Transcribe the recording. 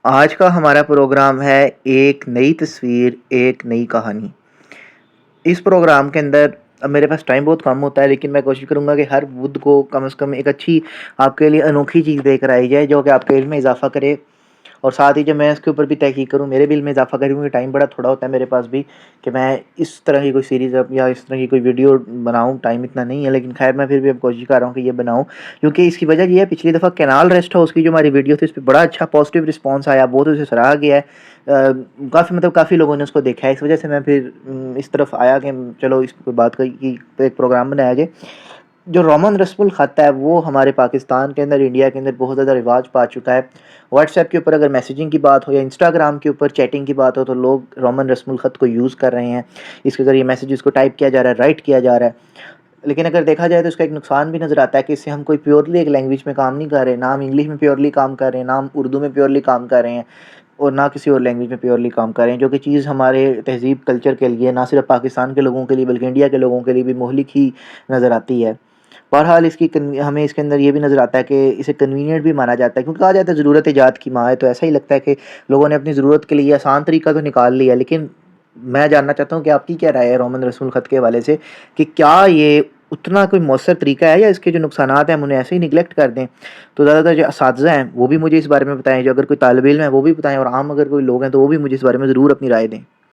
आज का हमारा प्रोग्राम है एक नई तस्वीर, एक नई कहानी। इस प्रोग्राम के अंदर अब मेरे पास टाइम बहुत कम होता है, लेकिन मैं कोशिश करूँगा कि हर बुध को कम से कम एक अच्छी आपके लिए अनोखी चीज़ लेकर आई जाए, जो कि आपके इल्म में इज़ाफ़ा करे और साथ ही जब मैं इसके ऊपर भी तहकीक करूँ, मेरे भी इल्म में इज़ाफ़ा करे, क्योंकि टाइम बड़ा थोड़ा होता है मेरे पास भी कि मैं इस तरह की कोई सीरीज़ अब या इस तरह की कोई वीडियो बनाऊँ, टाइम इतना नहीं है। लेकिन ख़ैर मैं फिर भी अब कोशिश कर रहा हूँ कि ये बनाऊँ, क्योंकि इसकी वजह ये है, पिछली दफ़ा कैनाल रेस्ट हाउस की जो हमारी वीडियो थी, उस पे बड़ा अच्छा पॉज़िटिव रिस्पॉन्स आया, बहुत उसे सराहा गया है। काफ़ी मतलब काफ़ी लोगों ने उसको देखा है, इस वजह से मैं फिर इस तरफ आया कि चलो इस पे बात की कि एक प्रोग्राम बनाया जाए। जो रोमन रस्मुल ख़त है, वो हमारे पाकिस्तान के अंदर, इंडिया के अंदर बहुत ज़्यादा रिवाज पा चुका है। व्हाट्सएप के ऊपर अगर मैसेजिंग की बात हो या इंस्टाग्राम के ऊपर चैटिंग की बात हो, तो लोग रोमन रस्मुल ख़त को यूज़ कर रहे हैं। इसके ज़रिए मैसेजेस को टाइप किया जा रहा है, राइट किया जा रहा है। लेकिन अगर देखा जाए तो इसका एक नुकसान भी नज़र आता है कि इससे हम कोई प्योरली एक लैंग्वेज में काम नहीं कर रहे, ना हम इंग्लिश में प्योरली काम कर रहे हैं, ना हम उर्दू में प्योरली काम कर रहे हैं और ना किसी और लैंग्वेज में प्योरली काम कर रहे हैं, जो कि चीज़ हमारे तहज़ीब कल्चर के लिए, ना सिर्फ पाकिस्तान के लोगों के लिए बल्कि इंडिया के लोगों के लिए भी मुहलिक ही नज़र आती है। बहरहाल हमें इसके अंदर ये भी नज़र आता है कि इसे कन्वीनिएंट भी माना जाता है, क्योंकि कहा जाता है ज़रूरत ईजाद की माँ है, तो ऐसा ही लगता है कि लोगों ने अपनी ज़रूरत के लिए आसान तरीका तो निकाल लिया। लेकिन मैं जानना चाहता हूँ कि आपकी क्या राय है रोमन रसूल ख़त के हवाले से, कि क्या ये उतना कोई मौसर तरीका है या इसके जो नुकसानात हैं हम उन्हें ऐसे ही निगलेक्ट कर दें? तो ज़्यादातर जो असातिज़ा हैं वो भी मुझे इस बारे में बताएँ, जो अगर कोई तालिब इल्म है वो भी बताएँ और आम अगर कोई लोग हैं तो वो भी मुझे इस बारे में ज़रूर अपनी राय दें।